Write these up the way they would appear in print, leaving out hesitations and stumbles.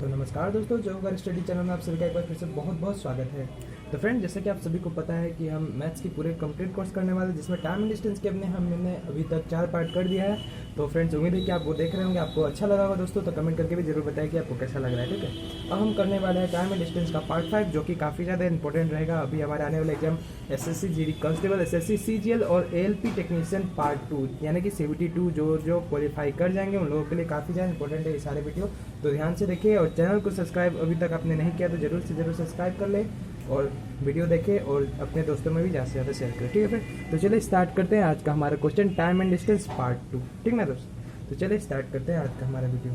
तो नमस्कार दोस्तों, जो होगा स्टडी चैनल में आप सभी का एक बार फिर से बहुत बहुत स्वागत है। तो फ्रेंड, जैसे कि आप सभी को पता है कि हम मैथ्स की पूरे कंप्लीट कोर्स करने वाले हैं, जिसमें टाइम एंड डिस्टेंस के हमने अभी तक 4 पार्ट कर दिया है। तो फ्रेंड्स, उम्मीद है कि आप वो देख रहे होंगे, आपको अच्छा लगा होगा दोस्तों। तो कमेंट करके भी जरूर बताएं कि आपको कैसा लग रहा है। ठीक है, अब हम करने वाले हैं टाइम एंड डिस्टेंस का पार्ट 5, जो कि काफ़ी ज़्यादा इंपॉर्टेंट रहेगा। अभी हमारे आने वाले exam SSC GD constable, SSC CGL और एएलपी टेक्नीशियन पार्ट 2 यानी कि सीबीटी 2 जो क्वालिफाई कर जाएंगे उन लोगों के लिए काफ़ी ज़्यादा इंपॉर्टेंट है ये सारे वीडियो। तो ध्यान से देखिए, और चैनल को सब्सक्राइब अभी तक आपने नहीं किया तो जरूर से जरूर सब्सक्राइब कर ले और वीडियो देखें और अपने दोस्तों में भी ज़्यादा से ज़्यादा शेयर करें। ठीक है फिर, तो चलिए स्टार्ट करते हैं आज का हमारा question time and distance part 2। ठीक ना दोस्त, तो चलिए स्टार्ट करते हैं आज का हमारा वीडियो।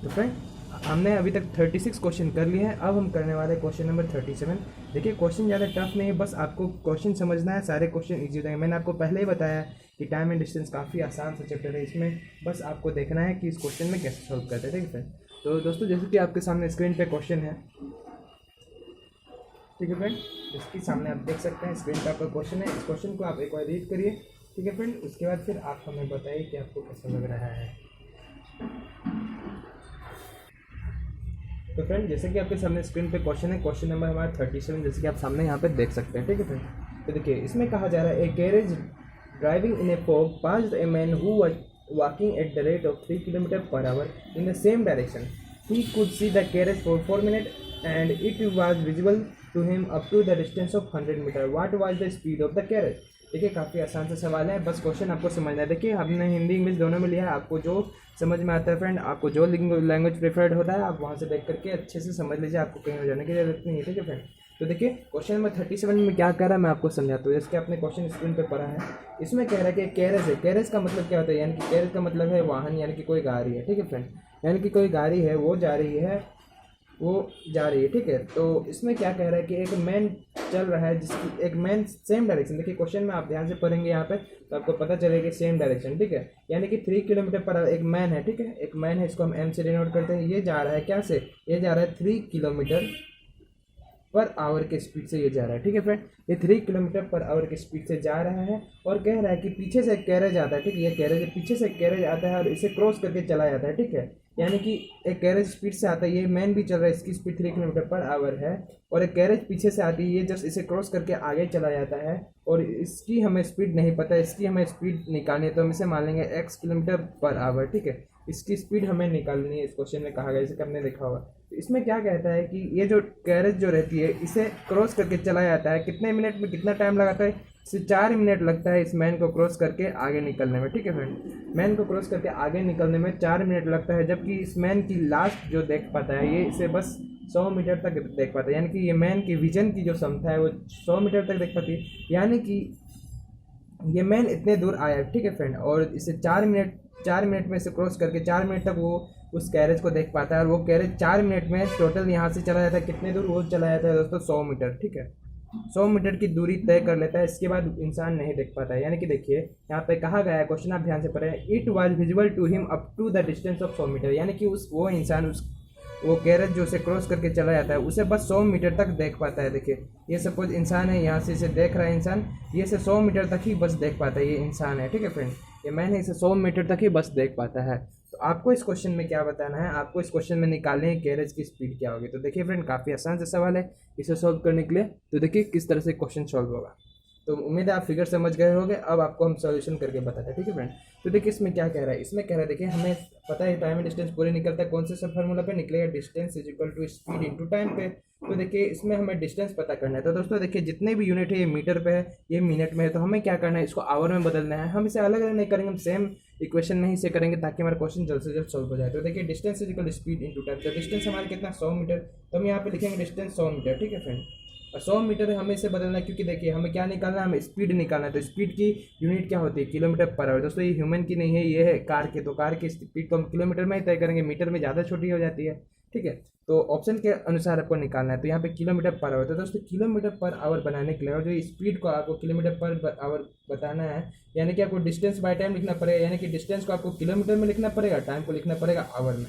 तो फ्रेंड, हमने अभी तक 36 क्वेश्चन कर लिए हैं। अब हम करने वाले क्वेश्चन नंबर 37। देखिए, क्वेश्चन ज़्यादा टफ नहीं है, बस आपको क्वेश्चन समझना है, सारे क्वेश्चन इजी हो जाएंगे। मैंने आपको पहले ही बताया कि टाइम एंड डिस्टेंस काफ़ी आसान सा चैप्टर है, इसमें बस आपको देखना है कि इस क्वेश्चन में कैसे सॉल्व करते हैं। ठीक है फ्रेंड, तो दोस्तों जैसे कि आपके सामने स्क्रीन पे क्वेश्चन है। ठीक है फ्रेंड, इसके सामने आप देख सकते हैं स्क्रीन पे आपका क्वेश्चन है। इस क्वेश्चन को आप एक बार रीड करिए। ठीक है फ्रेंड, उसके बाद फिर आप हमें बताइए कि आपको कैसा लग रहा है। तो फ्रेंड, जैसे कि आपके सामने स्क्रीन पे क्वेश्चन है, क्वेश्चन नंबर हमारा 37, जैसे कि आप सामने यहाँ पे देख सकते हैं। ठीक है फ्रेंड, तो देखिए इसमें कहा जा रहा है, a carriage driving in a fog passed a man who was walking at the rate of 3 kilometers per hour in the same direction. He could see the carriage for 4 minutes and it was visible to him up to the distance of 100 meters. What was the speed of the carriage? देखिए, काफ़ी आसान सा सवाल है, बस question आपको समझना है। देखिए, हमने हिंदी इंग्लिश दोनों में लिया है, आपको जो समझ में आता है फ्रेंड, आपको जो लैंग्वेज प्रेफर्ड होता है आप वहाँ से देख करके अच्छे से समझ लीजिए, आपको कहीं हो जाने की जरूरत नहीं है। ठीक है फ्रेंड, तो देखिए क्वेश्चन नंबर 37 में क्या कह रहा है मैं आपको समझाता हूँ। जैसे आपने क्वेश्चन स्क्रीन पे पढ़ा है, इसमें कह रहा है कि कैरेज है। कैरेज का मतलब क्या होता है, यानी कि कैरेज का मतलब है वाहन, यानी कि कोई गाड़ी है। ठीक है फ्रेंड, यानी कि कोई गाड़ी है, वो जा रही है। ठीक है, तो इसमें क्या कह रहा है कि एक मैन चल रहा है, जिसकी एक मैन सेम डायरेक्शन। देखिए क्वेश्चन में आप ध्यान से पढ़ेंगे यहाँ पे तो आपको पता चलेगा सेम डायरेक्शन। ठीक है, यानी कि 3 किलोमीटर पर आवर एक मैन है। ठीक है, एक मैन है, इसको हम एम से डिनोट करते हैं। ये जा रहा है क्या से, ये जा रहा है 3 किलोमीटर पर आवर के स्पीड से ये जा रहा है। ठीक है फ्रेंड, ये 3 किलोमीटर पर आवर के स्पीड से जा रहा है और कह रहा है कि पीछे से एक कैरेज आता है। ठीक है, ये कैरेज पीछे से कैरेज आता है और इसे क्रॉस करके चला जाता है। ठीक है, यानी कि एक कैरेज स्पीड से आता है, ये मैन भी चल रहा है, इसकी स्पीड 3 किलोमीटर पर आवर है और एक कैरेज पीछे से आती है, ये जस्ट इसे क्रॉस करके आगे चला जाता है और इसकी हमें स्पीड नहीं पता, इसकी हमें स्पीड निकालनी है तो हम इसे मान लेंगे x किलोमीटर पर आवर। ठीक है, इसकी स्पीड हमें निकालनी है, इस क्वेश्चन में कहा गया, जैसे कि हमने देखा होगा। तो इसमें क्या कहता है कि ये जो कैरेज जो रहती है इसे क्रॉस करके चला जाता है, कितने मिनट में कितना टाइम लगाता है, इसे 4 मिनट लगता है इस मैन को क्रॉस करके आगे निकलने में। ठीक है फ्रेंड, मैन को क्रॉस करके आगे निकलने में 4 मिनट लगता है, जबकि इस मैन की लास्ट जो देख पाता है ये इसे बस 100 मीटर तक देख पाता है, यानी कि ये मैन की विजन की जो क्षमता है वो 100 मीटर तक देख पाती है, यानी कि ये मैन इतने दूर आया। ठीक है फ्रेंड, और इसे 4 मिनट में इसे क्रॉस करके 4 मिनट तक वो उस कैरेज को देख पाता है और वो कैरेज 4 मिनट में टोटल यहाँ से चला जाता है, कितने दूर वो चला जाता है दोस्तों, 100 मीटर। ठीक है, 100 मीटर की दूरी तय कर लेता है, इसके बाद इंसान नहीं देख पाता है। यानी कि देखिए यहाँ पे कहा गया है, क्वेश्चन आप ध्यान से पढ़ें, it was visible to him up to the distance of 100 metre, यानी कि वो इंसान वो कैरेज जो उसे क्रॉस करके चला जाता है उसे बस 100 मीटर तक देख पाता है। देखिए, ये सपोज इंसान है, यहाँ से इसे देख रहा है इंसान, ये से 100 मीटर तक ही बस देख पाता है, ये इंसान है। ठीक है फ्रेंड, ये मैंने इसे 100 मीटर तक ही बस देख पाता है। तो आपको इस क्वेश्चन में क्या बताना है, आपको इस क्वेश्चन में निकालने है कैरेज की स्पीड क्या होगी। तो देखिए फ्रेंड, काफ़ी आसान सा सवाल है, इसे सॉल्व करने के लिए तो देखिए किस तरह से क्वेश्चन सॉल्व होगा। तो उम्मीद है आप फिगर समझ गए होंगे, अब आपको हम सॉल्यूशन करके बताते हैं। ठीक है फ्रेंड, तो देखिए इसमें क्या कह रहा है, इसमें कह रहा है देखिए हमें पता है टाइम एंड डिस्टेंस पूरे निकलता है, कौन से सब फार्मूला पे निकलेगा, distance is equal to speed into time पे। तो देखिए इसमें हमें डिस्टेंस पता करना है। तो दोस्तों देखिए, जितने भी यूनिट है, ये मीटर पे है, ये मिनट में है, तो हमें क्या करना है, इसको आवर में बदलना है। हम इसे अलग अलग नहीं करेंगे, हम सेम इक्वेशन में ही से करेंगे ताकि हमारा क्वेश्चन जल्द से जल्द सॉल्व हो जाए। तो देखिए distance is equal speed into time, तो डिस्टेंस हमारा कितना, 100 मीटर, तो हम यहाँ पे लिखेंगे डिस्टेंस 100 मीटर। ठीक है फ्रेंड, 100 मीटर हमें इसे बदलना है, क्योंकि देखिए हमें क्या निकालना है, हमें स्पीड निकालना है। तो स्पीड की यूनिट क्या होती है, किलोमीटर पर आवर। दोस्तों ये ह्यूमन की नहीं है, ये है कार की, तो कार की स्पीड को हम किलोमीटर में ही तय करेंगे, मीटर में ज़्यादा छोटी हो जाती है। ठीक है, तो ऑप्शन के अनुसार आपको निकालना है, तो यहाँ पे किलोमीटर पर आवर। तो दोस्तों किलोमीटर पर आवर बनाने के लिए और जो स्पीड को आपको किलोमीटर पर आवर बताना है, यानी कि आपको डिस्टेंस बाय टाइम लिखना पड़ेगा, यानी कि डिस्टेंस को आपको किलोमीटर में लिखना पड़ेगा, टाइम को लिखना पड़ेगा आवर में।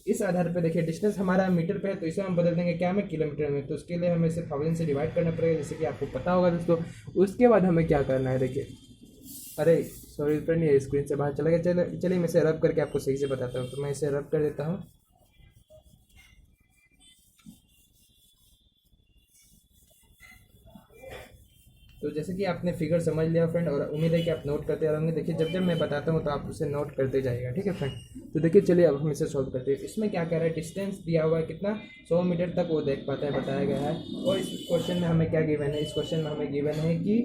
इस आधार पर देखिए डिस्टेंस हमारा मीटर पे है, तो इसे हम बदल देंगे क्या में, किलोमीटर में। तो उसके लिए हमें इसे 1000 से डिवाइड करना पड़ेगा, जैसे कि आपको पता होगा दोस्तों। उसके बाद हमें क्या करना है, देखिए, अरे सॉरी फ्रेंड, ये स्क्रीन से बाहर चला गया। चलिए मैं इसे रब करके आपको सही से बताता हूँ। तो मैं इसे रब कर देता हूँ। तो जैसे कि आपने फिगर समझ लिया फ्रेंड, और उम्मीद है कि आप नोट करते रहेंगे। देखिए जब जब मैं बताता हूँ तो आप उसे नोट करते जाइएगा, ठीक है फ्रेंड। तो देखिए चलिए अब हम इसे सॉल्व करते हैं। इसमें क्या कह रहा है, डिस्टेंस दिया हुआ है कितना, 100 मीटर तक वो देख पाता है, बताया गया है। और इस क्वेश्चन में हमें क्या गिवन है, इस क्वेश्चन में हमें गिवन है कि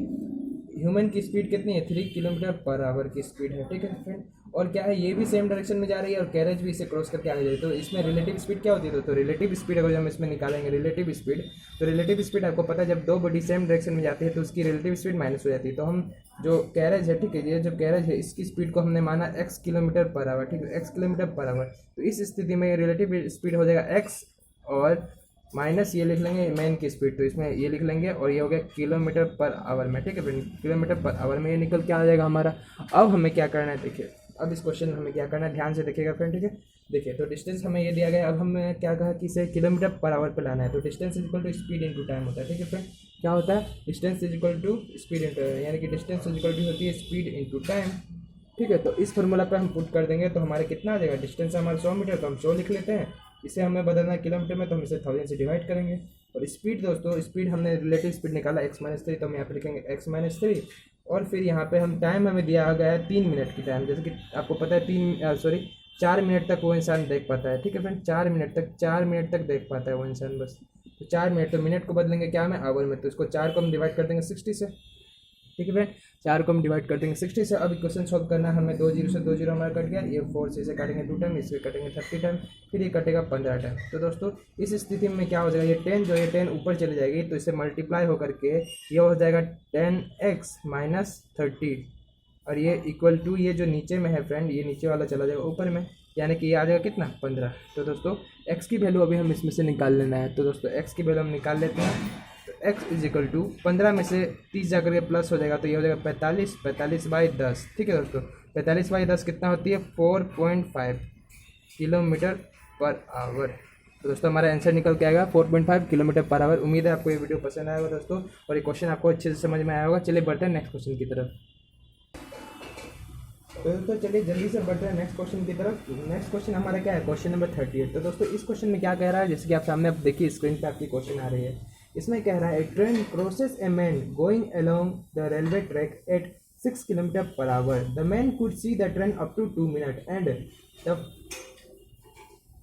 ह्यूमन की स्पीड कितनी है, 3 किलोमीटर पर आवर की स्पीड है, ठीक है फ्रेंड। और क्या है, ये भी सेम डायरेक्शन में जा रही है और कैरेज भी इसे क्रॉस करके आगे जा रही है। तो इसमें रिलेटिव स्पीड क्या होती है, तो रिलेटिव स्पीड अगर हम इसमें निकालेंगे रिलेटिव स्पीड, तो रिलेटिव स्पीड आपको पता है जब दो बॉडी सेम डायरेक्शन में जाती है तो उसकी रिलेटिव स्पीड माइनस हो जाती है। तो हम जो कैरेज है, ठीक है, ये जो कैरेज है इसकी स्पीड को हमने माना x किलोमीटर पर आवर, ठीक है, x किलोमीटर पर आवर। तो इस स्थिति में रिलेटिव स्पीड हो जाएगा x और माइनस ये लिख लेंगे मैन की स्पीड, तो इसमें ये लिख लेंगे और ये हो गया किलोमीटर पर आवर में, ठीक है फ्रेंड, किलोमीटर पर आवर में ये निकल के आ जाएगा हमारा। अब हमें क्या करना है, देखिए अब इस क्वेश्चन में हमें क्या करना है, ध्यान से देखिएगा फ्रेंड, ठीक है। देखिए तो डिस्टेंस हमें ये दिया गया है, अब हमें क्या कहा कि इसे किलोमीटर पर आवर पे लाना है। तो distance is equal to speed into time होता है, ठीक है फ्रेंड। क्या होता है, distance is equal to speed into, यानी कि डिस्टेंस इज इक्वल टू होती है स्पीड इनटू टाइम, ठीक है। तो इस फॉर्मूला पे हम पुट कर देंगे तो हमारे कितना आ जाएगा, डिस्टेंस हमारा 100 मीटर, तो हम 100 लिख लेते हैं। इसे हमें बदलना है किलोमीटर में, तो हम इसे 1000 से डिवाइड करेंगे। और स्पीड दोस्तों, स्पीड हमने रिलेटिव स्पीड निकाला x-3, तो हम यहाँ पे लिखेंगे x-3। और फिर यहाँ पे हम टाइम हमें दिया गया है 3 मिनट की टाइम, जैसे कि आपको पता है 4 मिनट तक वो इंसान देख पाता है, ठीक है फ्रेंड, 4 मिनट तक देख पाता है वो इंसान बस। तो 4 मिनट, तो मिनट को बदलेंगे क्या में, आवर में, तो इसको 4 को हम डिवाइड कर देंगे 60 से, ठीक है फ्रेंड, 4 को हम डिवाइड कर देंगे 60 से। अब क्वेश्चन सॉल्व करना है हमें, 2 जीरो से 2 जीरो हमारा कट गया, ये 4 से इसे काटेंगे 2 टाइम, इसे कटेंगे 30 टाइम, फिर ये कटेगा 15 टाइम। तो दोस्तों इस स्थिति में क्या हो जाएगा, ये 10 जो है 10 ऊपर चली जाएगी, तो इसे मल्टीप्लाई होकर के ये हो जाएगा 10x माइनस 30, और ये इक्वल टू ये जो नीचे में है फ्रेंड, ये नीचे वाला चला जाएगा ऊपर में, यानी कि ये आ जाएगा कितना, 15। तो दोस्तों x की वैल्यू अभी हम इसमें से निकाल लेना है। तो दोस्तों x की वैल्यू हम निकाल लेते हैं। तो x इज इक्वल टू 15 में से 30 जाकर के प्लस हो जाएगा, तो ये हो जाएगा 45 ठीक है दोस्तों। 45/10 कितना होती है, 4.5 किलोमीटर पर आवर। तो दोस्तों हमारा आंसर निकल के आएगा 4.5 किलोमीटर पर आवर। उम्मीद है आपको ये वीडियो पसंद आएगा दोस्तों, और ये क्वेश्चन आपको अच्छे से समझ में आया होगा। चलिए बढ़ते हैं नेक्स्ट क्वेश्चन की तरफ। तो दोस्तों चलिए जल्दी से बढ़ते हैं नेक्स्ट क्वेश्चन की तरफ। नेक्स्ट क्वेश्चन हमारा क्या है, क्वेश्चन नंबर 38। तो दोस्तों इस क्वेश्चन में क्या कह रहा है, जैसे कि आप सामने आप देखिए स्क्रीन पे आपकी क्वेश्चन आ रही है। इसमें कह रहा है train crosses a man going along the railway track at 6 kilometre per hour. The man could see the train up to 2 minute and the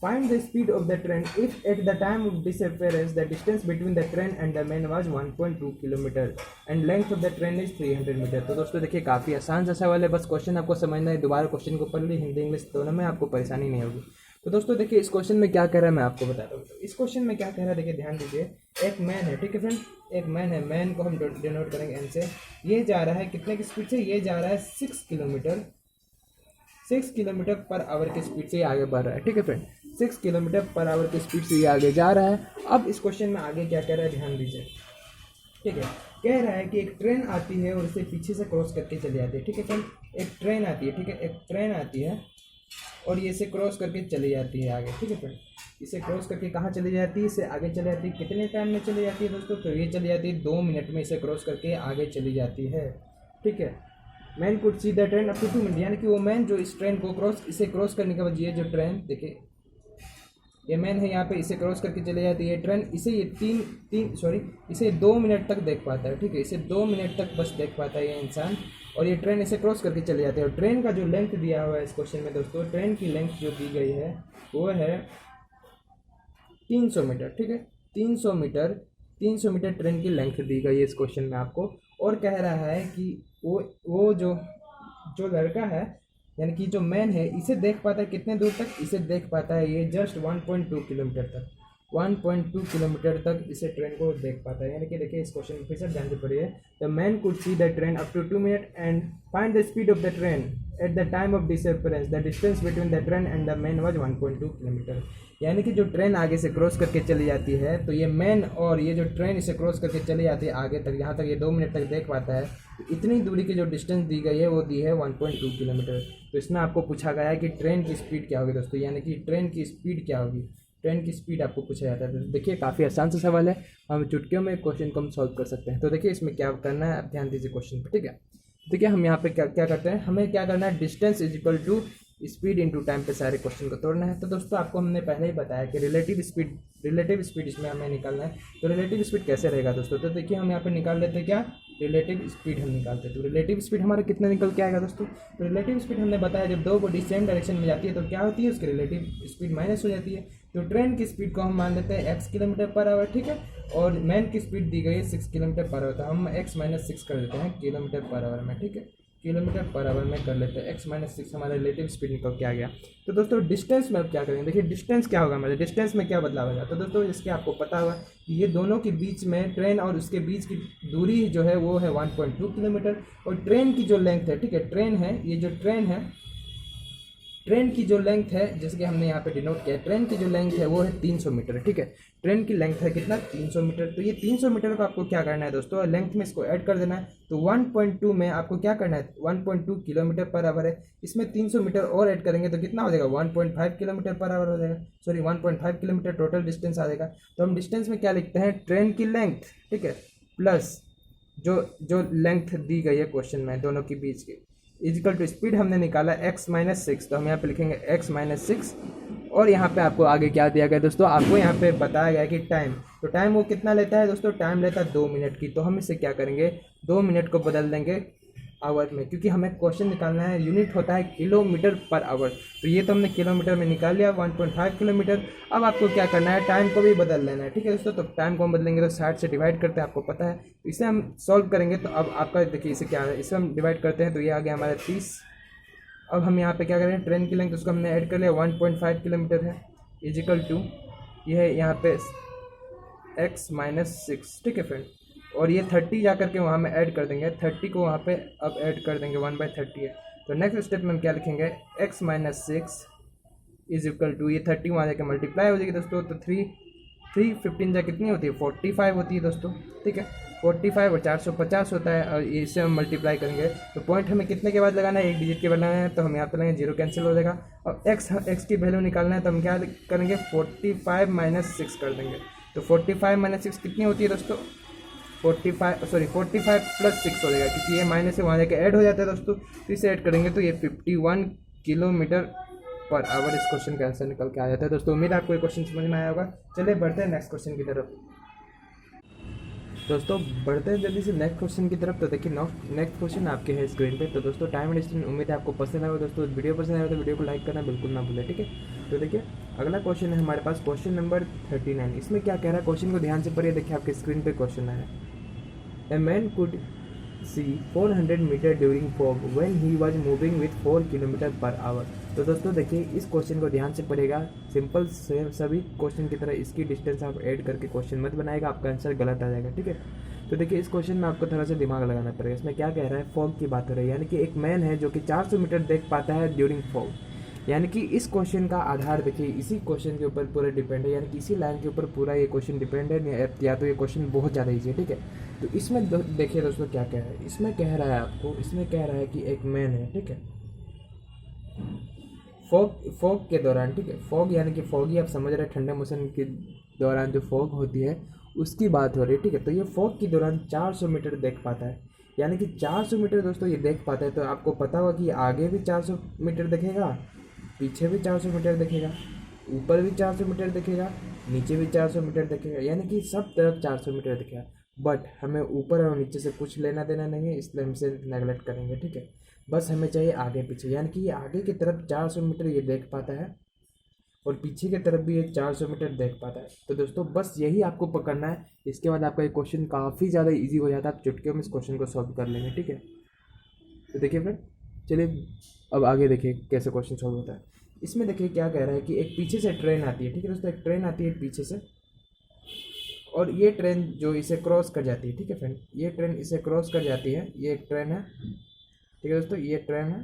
find the speed of the train if at the time of disappearance the distance between the train and the man was 1.2 kilometre and length of the train is 300 metre. तो दोस्तों देखिए काफ़ी आसान सा सवाल है, बस question आपको समझना है। दोबारा क्वेश्चन को पढ़ ली, हिंदी इंग्लिश दोनों में आपको परेशानी नहीं होगी। तो दोस्तों देखिए इस क्वेश्चन में क्या कह रहा है मैं आपको बताता हूँ। तो इस क्वेश्चन में क्या कह रहा है, देखिए ध्यान दीजिए। एक मैन है, ठीक है फ्रेंड, एक मैन है, मैन को हम डिनोट करेंगे एन से। ये जा रहा है कितने की स्पीड से, ये जा रहा है 6 किलोमीटर पर आवर की स्पीड से ये आगे बढ़ रहा है, ठीक है फ्रेंड, 6 किलोमीटर पर आवर की स्पीड से ये आगे जा रहा है। अब इस क्वेश्चन में आगे क्या कह रहा है, ध्यान दीजिए, ठीक है। कह रहा है कि एक ट्रेन आती है और इसे पीछे से क्रॉस करके चली जाती है, ठीक है फ्रेंड, एक ट्रेन आती है, ठीक है, एक ट्रेन आती है और ये इसे क्रॉस करके चली जाती है आगे, ठीक है फ्रेंड। इसे क्रॉस करके कहाँ चली जाती है, इसे आगे चली जाती है। कितने टाइम में चली जाती है दोस्तों, तो ये चली जाती है 2 मिनट में, इसे क्रॉस करके आगे चली जाती है, ठीक है। Man could see the train up to 2 minute, यानी कि वो मैन जो इस ट्रेन को इसे क्रॉस करने के बाद ये जो ट्रेन देखिए, ये मैन है यहाँ पे, इसे क्रॉस करके चले जाती है ट्रेन, इसे ये इसे 2 मिनट तक देख पाता है, ठीक है, इसे 2 मिनट तक बस देख पाता है ये इंसान, और ये ट्रेन इसे क्रॉस करके चले जाती है। और ट्रेन का जो लेंथ दिया हुआ है इस क्वेश्चन में दोस्तों, ट्रेन की लेंथ जो दी गई है वो है 300 मीटर, ठीक है, 300 मीटर ट्रेन की लेंथ दी गई है इस क्वेश्चन में आपको। और कह रहा है कि वो जो लड़का है, यानी कि जो मैन है, इसे देख पाता है कितने दूर तक, इसे देख पाता है ये जस्ट 1.2 किलोमीटर तक, 1.2 किलोमीटर तक इसे ट्रेन को देख पाता है। यानी कि देखिए इस क्वेश्चन में फिर से ध्यान से पढ़िए। The man could see the train up to 2 minute and find the speed of the train at the time of disappearance. The distance between the train and the man was 1.2 kilometre. यानी कि जो train आगे से cross करके चली जाती है, तो ये मैन और ये जो ट्रेन इसे क्रॉस करके चली जाती है आगे तक, यहाँ तक ये 2 मिनट तक देख पाता है। तो इतनी दूरी की जो डिस्टेंस दी गई है वो दी है 1.2 किलोमीटर। तो इसमें आपको पूछा गया है कि ट्रेन की स्पीड क्या होगी दोस्तों, यानी कि ट्रेन की स्पीड क्या होगी, ट्रेन की स्पीड आपको पूछा जाता है। तो देखिए काफ़ी आसान सा सवाल है, हम चुटकियों में क्वेश्चन को हम सॉल्व कर सकते हैं। तो देखिए इसमें क्या करना है, आप ध्यान दीजिए क्वेश्चन पर, ठीक है। देखिए हम यहाँ पे क्या करते हैं, हमें क्या करना है, distance is equal to speed into time पे सारे क्वेश्चन को तोड़ना है। तो दोस्तों आपको हमने पहले ही बताया कि रिलेटिव स्पीड इसमें हमें निकालना है। तो रिलेटिव स्पीड कैसे रहेगा दोस्तों, तो देखिए हम यहाँ पे निकाल लेते हैं क्या, रिलेटिव स्पीड हम निकालते हैं। तो रिलेटिव स्पीड हमारा कितना निकल के आएगा दोस्तों? तो रिलेटिव स्पीड हमने बताया जब दो बॉडी सेम डायरेक्शन में जाती है तो क्या होती है, उसकी रिलेटिव स्पीड माइनस हो जाती है। तो ट्रेन की स्पीड को हम मान लेते हैं x किलोमीटर पर आवर, ठीक है, और मैन की स्पीड दी गई है 6 किलोमीटर पर आवर, तो हम x माइनस 6 कर देते हैं किलोमीटर पर आवर में, ठीक है, किलोमीटर पर आवर में कर लेते हैं x माइनस 6, हमारा रिलेटिव स्पीड निकल के आ गया। तो दोस्तों डिस्टेंस में अब क्या करेंगे, देखिए डिस्टेंस क्या होगा हमारे, डिस्टेंस में क्या बदलाव होगा। तो दोस्तों इसके आपको पता होगा कि ये दोनों के बीच में ट्रेन और उसके बीच की दूरी जो है वो है 1.2 किलोमीटर, और ट्रेन की जो लेंथ है, ठीक है, ट्रेन है, ये जो ट्रेन है, ट्रेन की जो लेंथ है जैसे कि हमने यहाँ पे डिनोट किया, ट्रेन की जो लेंथ है वो है 300 मीटर, ठीक है, ट्रेन की लेंथ है कितना, 300 मीटर। तो ये 300 मीटर को आपको क्या करना है दोस्तों, लेंथ में इसको ऐड कर देना है। तो 1.2 में आपको क्या करना है, 1.2 किलोमीटर पर आवर है, इसमें 300 मीटर और ऐड करेंगे तो कितना हो जाएगा, 1.5 किलोमीटर पर आवर हो जाएगा, सॉरी 1.5 किलोमीटर टोटल डिस्टेंस आ जाएगा। तो हम डिस्टेंस में क्या लिखते हैं, ट्रेन की लेंथ, ठीक है, प्लस जो लेंथ दी गई है क्वेश्चन में दोनों के बीच की, इजिकल टू स्पीड हमने निकाला x माइनस 6, तो हम यहाँ पे लिखेंगे x माइनस 6, और यहाँ पे आपको आगे क्या दिया गया दोस्तों, आपको यहाँ पे बताया गया कि टाइम, तो टाइम वो कितना लेता है दोस्तों, टाइम लेता है 2 मिनट की। तो हम इसे क्या करेंगे, 2 मिनट को बदल देंगे आवर में, क्योंकि हमें क्वेश्चन निकालना है, यूनिट होता है किलोमीटर पर आवर, तो ये तो हमने किलोमीटर में निकाल लिया 1.5 किलोमीटर। अब आपको क्या करना है, टाइम को भी बदल लेना है, ठीक है दोस्तों। तो टाइम को हम बदलेंगे तो 60 से डिवाइड करते हैं, आपको पता है, तो इसे हम सॉल्व करेंगे। तो अब आपका देखिए इसे क्या है, इसे हम डिवाइड करते हैं तो ये आ गया हमारा 30। अब हम यहाँ पे क्या करें, ट्रेन की लेंथ उसको हमने ऐड कर लिया 1.5 किलोमीटर है, इजिकल टू ये है यहाँ पे x माइनस 6, ठीक है फ्रेंड, और ये 30 जा करके वहाँ में ऐड कर देंगे, 30 को वहाँ पे अब ऐड कर देंगे, 1/30 है। तो नेक्स्ट स्टेप में हम क्या लिखेंगे, x minus 6 is equal to ये 30 वहाँ जाकर मल्टीप्लाई हो जाएगी दोस्तों, तो 3 15 जा कितनी होती है, 45 होती है दोस्तों, ठीक है, 45 और 450 होता है, और इसे हम मल्टीप्लाई करेंगे तो पॉइंट हमें कितने के बाद लगाना है, एक डिजिट के बाद लगाना है, तो हम यहाँ पे लगाएंगे 0 कैंसिल हो जाएगा, और x की वैल्यू निकालना है तो हम क्या करेंगे 45 माइनस 6 कर देंगे। तो 45 माइनस 6 कितनी होती है दोस्तों, 45 प्लस 6 हो जाएगा, क्योंकि ये माइनस से वहाँ जाके ऐड हो जाता है दोस्तों, तो इसे ऐड करेंगे तो ये 51 किलोमीटर पर आवर इस क्वेश्चन का आंसर निकल के आ जाता है दोस्तों। उम्मीद है आपको ये क्वेश्चन समझ में आया होगा। चलिए बढ़ते हैं नेक्स्ट क्वेश्चन की तरफ दोस्तों, बढ़ते हैं जल्दी से नेक्स्ट क्वेश्चन की तरफ। तो देखिए नेक्स्ट क्वेश्चन आपके है स्क्रीन पे। तो दोस्तों टाइम एंड डिस्टेंस, उम्मीद है आपको पसंद आएगा दोस्तों। वीडियो पसंद आएगा तो वीडियो को लाइक करना बिल्कुल ना भूलें, ठीक है। तो देखिए अगला क्वेश्चन है हमारे पास, क्वेश्चन नंबर 39। इसमें क्या कह रहा है, क्वेश्चन को ध्यान से पढ़िए। देखिए आपके स्क्रीन पे क्वेश्चन आया है, A man could see 400 meter during fog when he was moving with 4 kilometre per our. तो दोस्तों देखिए इस क्वेश्चन को ध्यान से पढ़ेगा, सिंपल से सभी क्वेश्चन की तरह इसकी डिस्टेंस आप ऐड करके क्वेश्चन मत बनाएगा, आपका आंसर गलत आ जाएगा, ठीक है। तो देखिए इस क्वेश्चन में आपको थोड़ा सा दिमाग लगाना पड़ेगा। इसमें क्या कह रहा है, फॉग की बात हो रही है, यानी कि एक मैन है जो कि 400 मीटर देख पाता है ड्यूरिंग फॉग। यानी कि इस क्वेश्चन का आधार देखिए इसी क्वेश्चन के ऊपर पूरा डिपेंड है, यानी कि इसी लाइन के ऊपर पूरा ये क्वेश्चन डिपेंड है, या तो ये क्वेश्चन बहुत ज़्यादा ईजी है, ठीक है। तो इसमें देखिए दोस्तों क्या कह रहा है, इसमें कह रहा है आपको, इसमें कह रहा है कि एक मैन है, ठीक है, फॉग के दौरान, ठीक है, फॉग यानी कि फॉगी आप समझ रहे हैं, ठंडे मौसम के दौरान जो फॉग होती है उसकी बात हो रही है, ठीक है। तो ये फॉग के दौरान 400 मीटर देख पाता है, यानी कि 400 मीटर दोस्तों ये देख पाता है। तो आपको पता होगा कि आगे भी 400 मीटर देखेगा, पीछे भी 400 मीटर देखेगा, ऊपर भी 400 मीटर देखेगा, नीचे भी 400 मीटर देखेगा, यानी कि सब तरफ 400 मीटर देखेगा। बट हमें ऊपर और नीचे से कुछ लेना देना नहीं है, इसलिए हम इसे नेगलेक्ट करेंगे, ठीक है। बस हमें चाहिए आगे पीछे, यानी कि ये आगे की तरफ 400 मीटर ये देख पाता है और पीछे की तरफ भी ये 400 मीटर देख पाता है। तो दोस्तों बस यही आपको पकड़ना है, इसके बाद आपका ये क्वेश्चन काफ़ी ज़्यादा ईजी हो जाता है, आप चुटकियों में इस क्वेश्चन को सॉल्व कर लेंगे, ठीक है। तो देखिए फ्रेंड, चलिए अब आगे देखिए कैसे क्वेश्चन सॉल्व होता है। इसमें देखिए क्या कह रहा है कि एक पीछे से ट्रेन आती है, ठीक है दोस्तों, एक ट्रेन आती है पीछे से, और ये ट्रेन जो इसे क्रॉस कर जाती है, ठीक है फ्रेंड, ये ट्रेन इसे क्रॉस कर जाती है, ये एक ट्रेन है, ठीक है दोस्तों, ये ट्रेन है,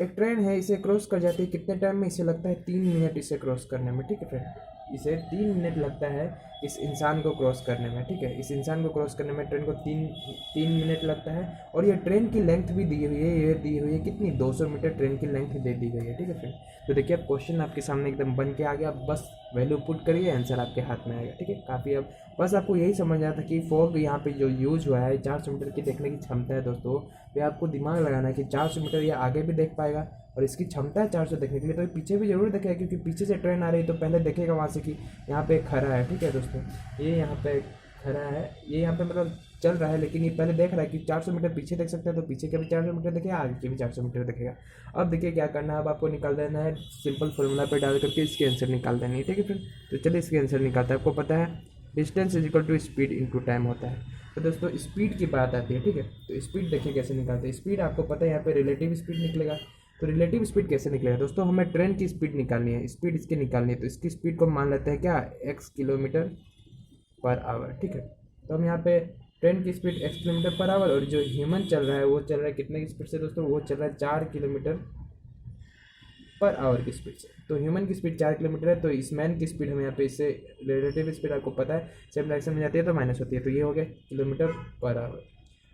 एक ट्रेन है, इसे क्रॉस कर जाती है। कितने टाइम में, इसे लगता है 3 मिनट इसे क्रॉस करने में, ठीक है फ्रेंड, इसे 3 मिनट लगता है इस इंसान को क्रॉस करने में, ठीक है। इस इंसान को क्रॉस करने में ट्रेन को 3 मिनट लगता है, और ये ट्रेन की लेंथ भी दी हुई है, ये दी हुई है कितनी, 200 मीटर ट्रेन की लेंथ दे दी गई है, ठीक है फ्रेंड। तो देखिए अब क्वेश्चन आपके सामने एकदम बन के आ गया, अब बस वैल्यू पुट करिए, आंसर आपके हाथ में आएगा, ठीक है। काफ़ी अब बस आपको यही समझना था कि फॉग यहाँ पे जो यूज़ हुआ है, 400 मीटर की देखने की क्षमता है दोस्तों, ये आपको दिमाग लगाना है कि 400 मीटर ये आगे भी देख पाएगा, और इसकी क्षमता है 400 देखने के लिए, तो पीछे भी जरूर देखेगा, क्योंकि पीछे से ट्रेन आ रही है तो पहले देखेगा वहाँ से कि यहाँ पे खड़ा है, ठीक है दोस्तों, ये यहाँ पे खड़ा है, ये यहाँ पे मतलब चल रहा है, लेकिन ये पहले देख रहा है कि 400 मीटर पीछे देख सकते हैं, तो पीछे के भी 400 मीटर देखेगा, आगे के भी 400 मीटर देखेगा। अब देखिए क्या करना है, अब आपको निकाल देना है, सिंपल फॉर्मूला पे डाल करके इसके आंसर निकाल देनी है, ठीक है फ्रेंड। तो चलिए इसके आंसर निकालते हैं। आपको पता है distance is equal to speed into time होता है। तो दोस्तों स्पीड की बात आती है, ठीक है। तो स्पीड देखिए कैसे निकालते हैं। स्पीड आपको पता है यहाँ पे रिलेटिव स्पीड निकलेगा। तो रिलेटिव स्पीड कैसे निकलेगा दोस्तों, हमें ट्रेन की स्पीड निकालनी है, स्पीड इसकी निकालनी है। तो इसकी स्पीड को मान लेते हैं क्या, x किलोमीटर पर आवर, ठीक है। तो हम यहाँ पे ट्रेन की speed x kilometre per our, और जो ह्यूमन चल रहा है वो चल रहा है कितने की स्पीड से दोस्तों, वो चल रहा है 4 किलोमीटर पर आवर की स्पीड से। तो ह्यूमन की स्पीड 4 किलोमीटर है, तो इस मैन की स्पीड हमें यहाँ पे इससे रिलेटिव स्पीड आपको पता है सेम डायरेक्शन में जाती है तो माइनस होती है। तो ये हो गया किलोमीटर पर आवर।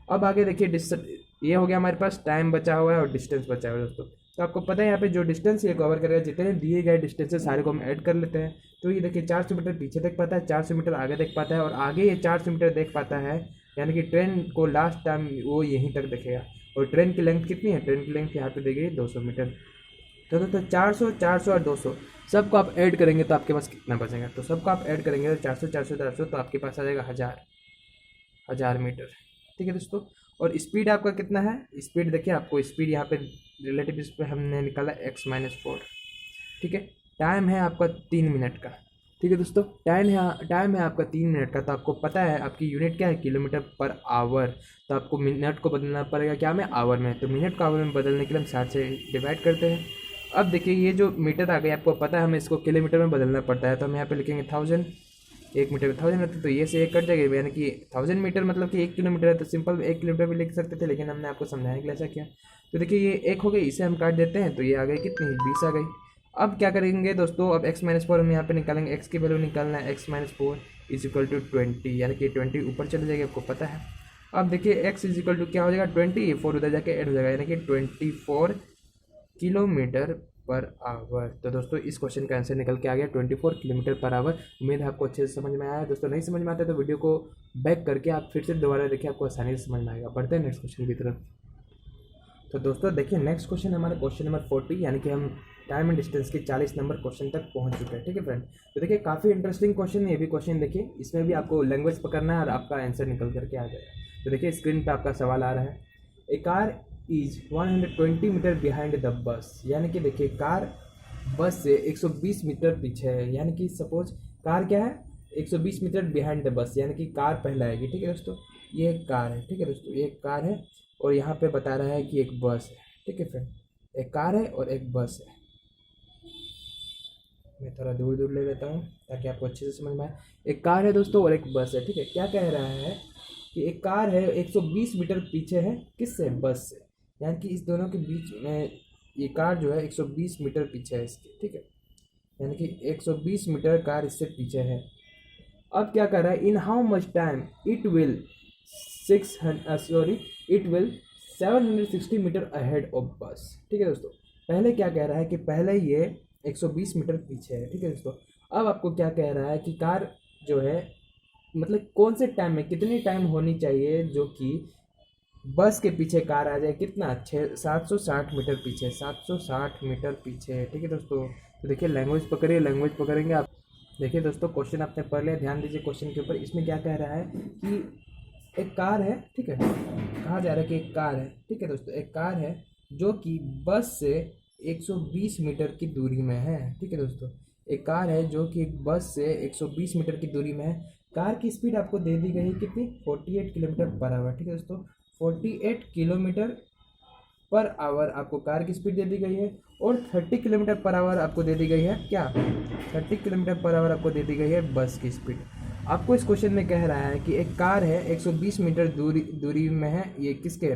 अब आगे देखिए डिस्टेंस, ये हो गया हमारे पास, टाइम बचा हुआ है और डिस्टेंस बचा हुआ है दोस्तों। तो आपको पता है यहाँ पे जो डिस्टेंस ये कवर करेगा, जितने दिए गए डिस्टेंस है सारे को हम ऐड कर लेते हैं। तो ये देखिए 400 मीटर पीछे देख पाता है, 400 मीटर आगे देख पाता है, और आगे ये 400 मीटर देख पाता है, यानी कि ट्रेन को लास्ट टाइम वो यहीं तक देखेगा। और ट्रेन की लेंथ कितनी है, ट्रेन की लेंथ यहाँ पे दी गई 200 मीटर। तो दोस्तों 400, 400 और 200 सबको आप ऐड करेंगे तो आपके पास कितना बचेगा, तो सबको आप ऐड करेंगे तो 400, 400, 400, तो आपके पास आ जाएगा 1000 मीटर, ठीक है दोस्तों। और स्पीड आपका कितना है, स्पीड देखिए आपको स्पीड यहाँ पे रिलेटिव स्पीड हमने निकाला x-4, ठीक है। टाइम है आपका 3 मिनट का, ठीक है दोस्तों। टाइम है आपका 3 मिनट का। तो आपको पता है आपकी यूनिट क्या है, किलोमीटर पर आवर। तो आपको मिनट को बदलना पड़ेगा क्या में, आवर में। तो मिनट को आवर में बदलने के लिए हम 60 से डिवाइड करते हैं। अब देखिए ये जो मीटर आ गई, आपको पता है हमें इसको किलोमीटर में बदलना पड़ता है। तो हम यहाँ पे लिखेंगे 1000, 1 मीटर में 1000 रहते, तो ये से एक कट जाएगा, यानी कि 1000 मीटर मतलब कि 1 किलोमीटर है। तो सिंपल 1 किलोमीटर भी लिख सकते थे, लेकिन हमने आपको समझाने के लिए ऐसा किया। तो देखिए ये 1 हो गई, इसे हम काट देते हैं, तो ये आ गई कितनी, 20 आ गई। अब क्या करेंगे दोस्तों, अब x-4 हम यहाँ पे निकालेंगे, x की वैल्यू निकालना है, x-4 इज इक्वल टू 20, यानी कि 20 ऊपर चले जाएगी, आपको पता है। अब देखिए x इज इक्वल टू क्या हो जाएगा, 20, 4 उधर जाके ऐड हो जाएगा, यानी कि 24 किलोमीटर पर आवर। तो दोस्तों इस क्वेश्चन का आंसर निकल के आ गया 24 किलोमीटर पर आवर। उम्मीद है आपको अच्छे से समझ में आया है दोस्तों। नहीं समझ में आता है तो वीडियो को बैक करके आप फिर से दोबारा देखिए, आपको आसानी से समझ में आएगा। बढ़ते हैं नेक्स्ट क्वेश्चन की तरफ। तो दोस्तों देखिए नेक्स्ट क्वेश्चन हमारा क्वेश्चन नंबर 40, यानी कि हम टाइम एंड डिस्टेंस के 40 नंबर क्वेश्चन तक पहुंच चुके हैं, ठीक है फ्रेंड। तो देखिए काफ़ी इंटरेस्टिंग क्वेश्चन है ये भी क्वेश्चन। देखिए इसमें भी आपको लैंग्वेज पकड़ना है और आपका आंसर निकल करके आ जाएगा। तो देखिए स्क्रीन पर आपका सवाल आ रहा है, a car is 120 metre behind the bus. यानी कि देखिए कार बस से 120 मीटर पीछे है, यानी कि सपोज कार क्या है, 120 मीटर बिहाइंड द बस, यानी कि कार पहले आएगी, ठीक है दोस्तों। ये एक कार है, ठीक है दोस्तों, ये एक कार है, और यहाँ पे बता रहा है कि एक बस है, ठीक है फ्रेंड। एक कार है और एक बस है। मैं थोड़ा दूर दूर ले लेता हूँ ताकि आपको अच्छे से समझ में आए। एक कार है दोस्तों और एक बस है, ठीक है। क्या कह रहा है कि एक कार है 120 मीटर पीछे है, किससे, बस से, यानी कि इस दोनों के बीच में ये कार जो है 120 मीटर पीछे है इसके, ठीक है। यानी कि 120 मीटर कार इससे पीछे है। अब क्या कर रहा है, in how much time it will 760 metre ahead of bus, ठीक है दोस्तों। पहले क्या कह रहा है कि पहले ये 120 मीटर पीछे है, ठीक है दोस्तों। अब आपको क्या कह रहा है कि कार जो है मतलब कौन से टाइम में, कितनी टाइम होनी चाहिए जो कि बस के पीछे कार आ जाए, कितना 760 मीटर पीछे, 760 मीटर पीछे, ठीक है दोस्तों। तो देखिए लैंग्वेज पकड़िए, लैंग्वेज पकड़ेंगे आप। देखिए दोस्तों क्वेश्चन आपने पढ़ लिया, ध्यान दीजिए क्वेश्चन के ऊपर। इसमें क्या कह रहा है कि एक कार है, ठीक है, कहा जा रहा है कि एक कार है, ठीक है दोस्तों, एक कार है जो कि बस से 120 मीटर की दूरी में है, ठीक है दोस्तों। एक कार है जो कि बस से 120 मीटर की दूरी में है। कार की स्पीड आपको दे दी गई है कितनी, 48 किलोमीटर पर आवर, ठीक है दोस्तों। 48 किलोमीटर पर आवर आपको कार की स्पीड दे दी गई है, और 30 किलोमीटर पर आवर आपको दे दी गई है, क्या, 30 किलोमीटर पर आवर आपको दे दी गई है बस की स्पीड। आपको इस क्वेश्चन में कह रहा है कि एक कार है 120 मीटर दूरी में है, ये किसके,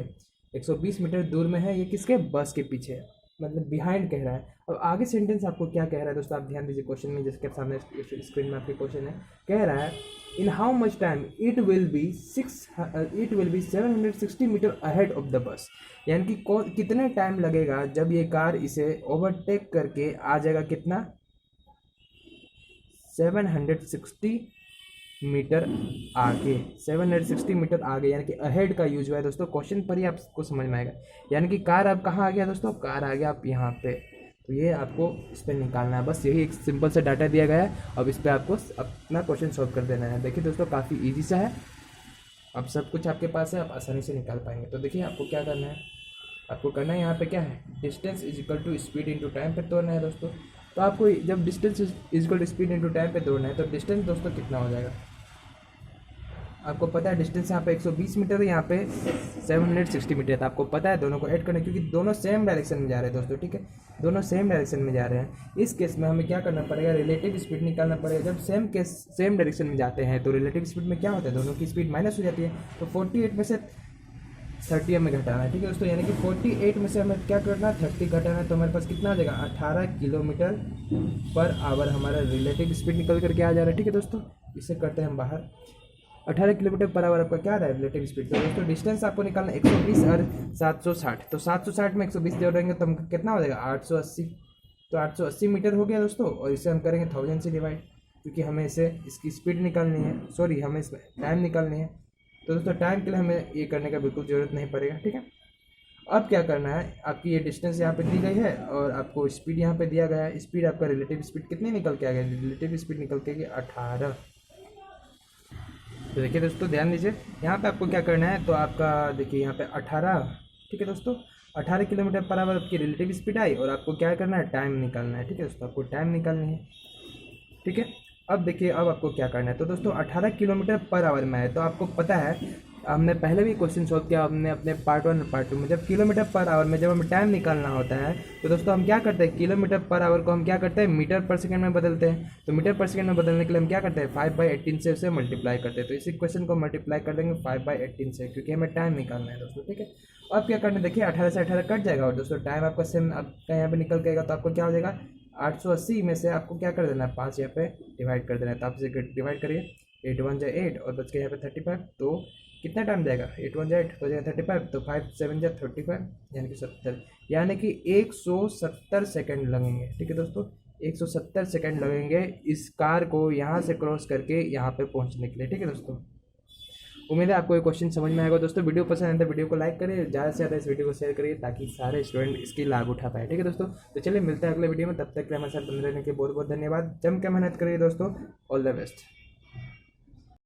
120 मीटर दूर में है, ये किसके, बस के पीछे है, मतलब बिहाइंड कह रहा है। अब आगे सेंटेंस आपको क्या कह रहा है दोस्तों, आप ध्यान दीजिए क्वेश्चन में, जिसके सामने स्क्रीन में आपके क्वेश्चन है। कह रहा है in how much time it will be 760 metre ahead of the bus. यानी कि कितने टाइम लगेगा जब ये कार इसे ओवरटेक करके आ जाएगा, कितना, 760 मीटर आगे, 760 मीटर आगे, यानी कि अहेड का यूज हुआ है दोस्तों। क्वेश्चन पर ही आपको समझ में आएगा। यानी कि कार अब कहाँ आ गया दोस्तों, कार आ गया आप यहाँ पे। तो ये आपको इस पर निकालना है, बस यही एक सिंपल सा डाटा दिया गया है। अब इस पर आपको अपना क्वेश्चन सॉल्व कर देना है। देखिए दोस्तों काफ़ी ईजी सा है, अब सब कुछ आपके पास है, आप आसानी से निकाल पाएंगे। तो देखिए आपको क्या करना है, आपको करना है यहाँ पे क्या है, distance is equal to speed into time पे तोड़ना है दोस्तों। तो आपको जब distance is equal to speed into time पे तोड़ना है तो डिस्टेंस दोस्तों कितना हो जाएगा, आपको पता है डिस्टेंस यहाँ पे 120 मीटर है, यहाँ पे 760 मीटर है। तो आपको पता है दोनों को ऐड करना, क्योंकि दोनों सेम डायरेक्शन में जा रहे हैं दोस्तों, ठीक है, दोनों सेम डायरेक्शन में जा रहे हैं। इस केस में हमें क्या करना पड़ेगा, रिलेटिव स्पीड निकालना पड़ेगा। जब सेम डायरेक्शन में जाते हैं तो रिलेटिव स्पीड में क्या होता है, दोनों की स्पीड माइनस हो जाती है। तो 48 में से 30 हमें घटाना है, ठीक है दोस्तों, यानी कि 48 में से हमें क्या करना है, 30 घटाना है। तो हमारे पास कितना आ जाएगा, 18 किलोमीटर पर आवर हमारा रिलेटिव स्पीड निकल करके आ जा रहा है, ठीक है दोस्तों। इसे करते हैं हम बाहर, 18 किलोमीटर पर आवर आपका क्या आ रहा है, रिलेटिव स्पीड। तो दोस्तों डिस्टेंस आपको निकालना 120 और 760, तो 760 में 120 जोड़ेंगे तो हमको कितना हो जाएगा, 880। तो 880 मीटर हो गया दोस्तों, और इसे हम करेंगे 1000 से डिवाइड, क्योंकि हमें इसे इसकी स्पीड निकालनी है, सॉरी हमें इसमें टाइम निकालनी है। तो दोस्तों टाइम के लिए हमें ये करने का बिल्कुल ज़रूरत नहीं पड़ेगा, ठीक है। अब क्या करना है, आपकी ये डिस्टेंस यहाँ पे दी गई है और आपको स्पीड यहाँ पे दिया गया है। स्पीड आपका रिलेटिव स्पीड कितनी निकल के आ गई, रिलेटिव स्पीड निकल के 18। तो देखिए दोस्तों ध्यान दीजिए, यहाँ पे आपको क्या करना है, तो आपका देखिए यहाँ पे 18, ठीक है दोस्तों, 18 किलोमीटर पर आवर आपकी रिलेटिव स्पीड आई, और आपको क्या करना है, टाइम निकालना है, ठीक है दोस्तों, आपको टाइम निकालनी है, ठीक है। अब देखिए अब आपको क्या करना है, तो दोस्तों 18 किलोमीटर पर आवर में है। तो आपको पता है, हमने पहले भी क्वेश्चन सॉल्व किया, हमने अपने पार्ट 1 और पार्ट 2 में, जब किलोमीटर पर आवर में जब हमें टाइम निकालना होता है तो दोस्तों हम क्या करते हैं, किलोमीटर पर आवर को हम क्या करते हैं, मीटर पर सेकंड में बदलते हैं। तो मीटर पर सेकंड में बदलने के लिए हम क्या करते हैं, 5/18 से उसे मल्टीप्लाई करते हैं। तो इस इक्वेशन को मल्टीप्लाई कर देंगे 5/18 से, क्योंकि हमें टाइम निकालना है दोस्तों, ठीक है। अब क्या करना है, देखिए 18 से 18 कट जाएगा, और दोस्तों टाइम आपका सेम आपका यहाँ पे निकल जाएगा। तो आपको क्या हो जाएगा, 880 में से आपको क्या कर देना है, 5 यहाँ पे डिवाइड कर देना है। तो आप इसे डिवाइड करिए, 8 1 जा 8 और बच के यहाँ पे 35। तो कितना टाइम जाएगा, 8 1 जा 8 हो जाएगा 35, तो 5 7 जा 35, यानी कि 70, यानी कि 170 सेकंड लगेंगे, ठीक है दोस्तों, 170 सेकंड लगेंगे इस कार को यहाँ से क्रॉस करके यहाँ पे पहुँचने के लिए, ठीक है दोस्तों। उम्मीद है आपको ये क्वेश्चन समझ में आएगा दोस्तों। वीडियो पसंद आए तो वीडियो को लाइक करिए, ज़्यादा से ज़्यादा इस वीडियो को शेयर करिए, ताकि सारे स्टूडेंट इसकी लाभ उठा पाए, ठीक है दोस्तों। तो चलिए मिलते हैं अगले वीडियो में, तब तक के हमारे साथ बने रहने के बहुत बहुत धन्यवाद। जम के मेहनत करिए दोस्तों, ऑल द बेस्ट।